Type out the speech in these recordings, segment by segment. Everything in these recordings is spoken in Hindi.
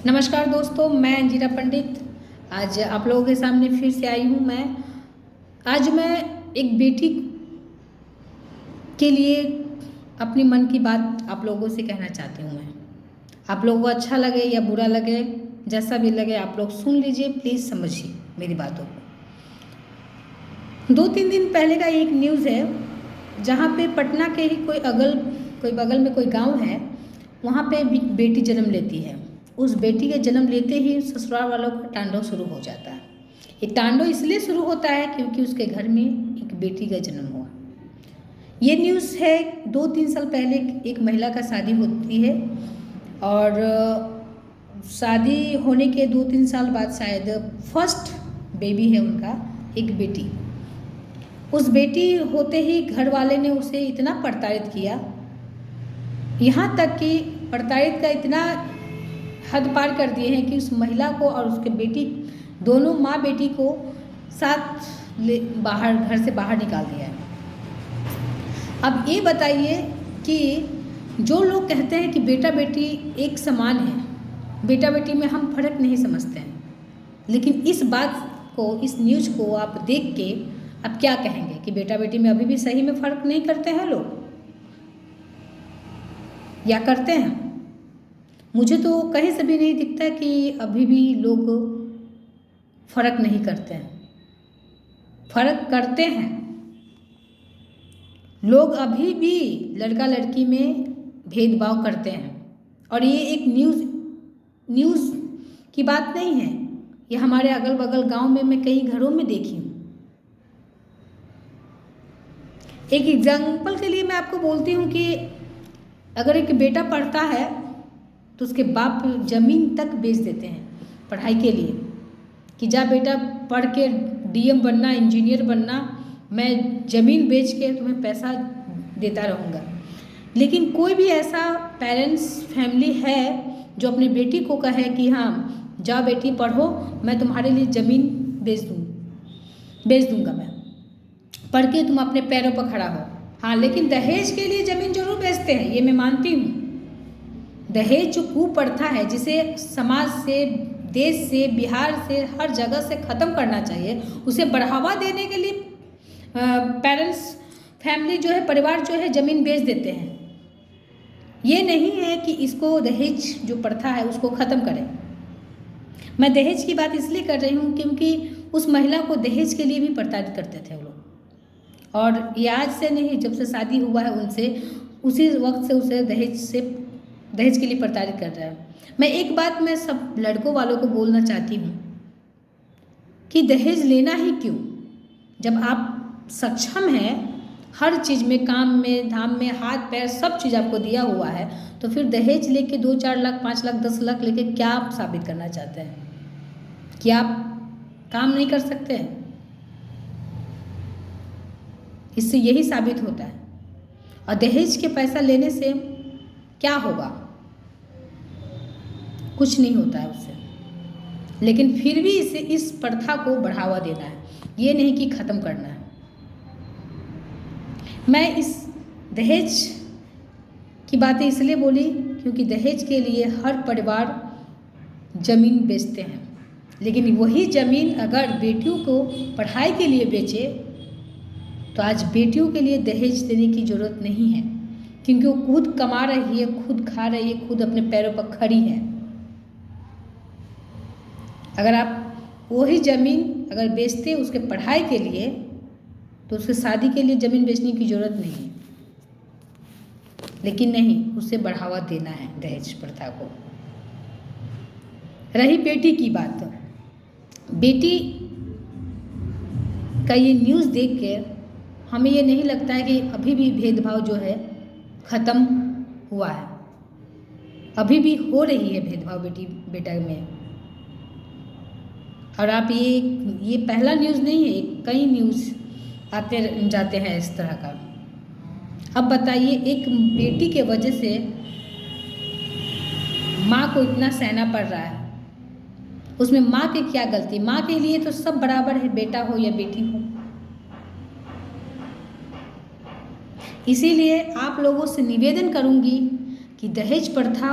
नमस्कार दोस्तों, मैं अंजिरा पंडित आज आप लोगों के सामने फिर से आई हूँ। आज मैं एक बेटी के लिए अपनी मन की बात आप लोगों से कहना चाहती हूँ। मैं आप लोगों को अच्छा लगे या बुरा लगे, जैसा भी लगे आप लोग सुन लीजिए, प्लीज़ समझिए मेरी बातों को। 2-3 दिन पहले का एक न्यूज़ है, जहाँ पे पटना के ही कोई बगल में कोई गांव है, वहाँ पे बेटी जन्म लेती है। उस बेटी के जन्म लेते ही ससुराल वालों का तांडव शुरू हो जाता है। ये तांडव इसलिए शुरू होता है क्योंकि उसके घर में एक बेटी का जन्म हुआ। ये न्यूज़ है 2-3 साल पहले एक महिला का शादी होती है और शादी होने के 2-3 साल बाद शायद फर्स्ट बेबी है उनका, एक बेटी। उस बेटी होते ही घर वाले ने उसे इतना प्रताड़ित किया, यहाँ तक कि प्रताड़ित का इतना हद पार कर दिए हैं कि उस महिला को और उसके बेटी दोनों माँ बेटी को साथ घर से बाहर निकाल दिया है। अब ये बताइए कि जो लोग कहते हैं कि बेटा बेटी एक समान है, बेटा बेटी में हम फर्क नहीं समझते हैं, लेकिन इस बात को, इस न्यूज़ को आप देख के आप क्या कहेंगे कि बेटा बेटी में अभी भी सही में फ़र्क नहीं करते हैं लोग, या करते हैं? मुझे तो कहीं से भी नहीं दिखता कि अभी भी लोग फ़र्क नहीं करते हैं। फ़र्क करते हैं लोग, अभी भी लड़का लड़की में भेदभाव करते हैं। और ये एक न्यूज़ की बात नहीं है, ये हमारे अगल बगल गांव में मैं कई घरों में देखी हूँ। एक एग्जाम्पल के लिए मैं आपको बोलती हूँ कि अगर एक बेटा पढ़ता है तो उसके बाप ज़मीन तक बेच देते हैं पढ़ाई के लिए कि जा बेटा पढ़ के डीएम बनना, इंजीनियर बनना, मैं ज़मीन बेच के तुम्हें पैसा देता रहूँगा। लेकिन कोई भी ऐसा पेरेंट्स फैमिली है जो अपनी बेटी को कहे कि हाँ जा बेटी पढ़ो, मैं तुम्हारे लिए ज़मीन बेच दूँगा, मैं पढ़ के तुम अपने पैरों पर खड़ा हो। हाँ, लेकिन दहेज के लिए ज़मीन जरूर बेचते हैं, ये मैं मानती हूँ। दहेज जो कुप्रथा है, जिसे समाज से, देश से, बिहार से, हर जगह से ख़त्म करना चाहिए, उसे बढ़ावा देने के लिए पेरेंट्स फैमिली जो है, परिवार जो है, ज़मीन बेच देते हैं। ये नहीं है कि इसको दहेज जो प्रथा है उसको ख़त्म करें। मैं दहेज की बात इसलिए कर रही हूँ क्योंकि उस महिला को दहेज के लिए भी प्रताड़ित करते थे वो लोग, और ये आज से नहीं, जब से शादी हुआ है उनसे, उसी वक्त से उसे दहेज के लिए प्रताड़ित कर रहा है। मैं एक बात मैं सब लड़कों वालों को बोलना चाहती हूँ कि दहेज लेना ही क्यों, जब आप सक्षम हैं हर चीज़ में, काम में, धाम में, हाथ पैर सब चीज़ आपको दिया हुआ है, तो फिर दहेज लेके 2-4 लाख, 5 लाख, 10 लाख लेके क्या आप साबित करना चाहते हैं कि आप काम नहीं कर सकते हैं? इससे यही साबित होता है। और दहेज के पैसा लेने से क्या होगा? कुछ नहीं होता है उससे, लेकिन फिर भी इस प्रथा को बढ़ावा देना है, ये नहीं कि ख़त्म करना है। मैं इस दहेज की बातें इसलिए बोली क्योंकि दहेज के लिए हर परिवार ज़मीन बेचते हैं, लेकिन वही ज़मीन अगर बेटियों को पढ़ाई के लिए बेचे तो आज बेटियों के लिए दहेज देने की ज़रूरत नहीं है, क्योंकि वो खुद कमा रही है, खुद खा रही है, खुद अपने पैरों पर खड़ी है। अगर आप वही ज़मीन अगर बेचते उसके पढ़ाई के लिए, तो उसके शादी के लिए ज़मीन बेचने की ज़रूरत नहीं है, लेकिन नहीं, उसे बढ़ावा देना है दहेज प्रथा को। रही बेटी की बात, बेटी का ये न्यूज़ देख के हमें ये नहीं लगता है कि अभी भी भेदभाव जो है ख़त्म हुआ है। अभी भी हो रही है भेदभाव बेटी बेटा में। और आप ये पहला न्यूज़ नहीं है, कई न्यूज़ आते जाते हैं इस तरह का। अब बताइए, एक बेटी के वजह से माँ को इतना सहना पड़ रहा है, उसमें माँ की क्या गलती? माँ के लिए तो सब बराबर है, बेटा हो या बेटी हो। इसीलिए आप लोगों से निवेदन करूंगी कि दहेज प्रथा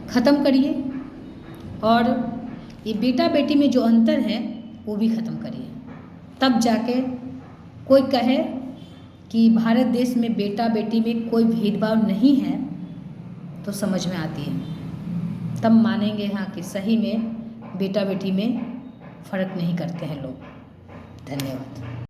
ख़त्म करिए, और ये बेटा बेटी में जो अंतर है वो भी ख़त्म करिए, तब जाके कोई कहे कि भारत देश में बेटा बेटी में कोई भेदभाव नहीं है तो समझ में आती है, तब मानेंगे हाँ कि सही में बेटा बेटी में फ़र्क नहीं करते हैं लोग। धन्यवाद।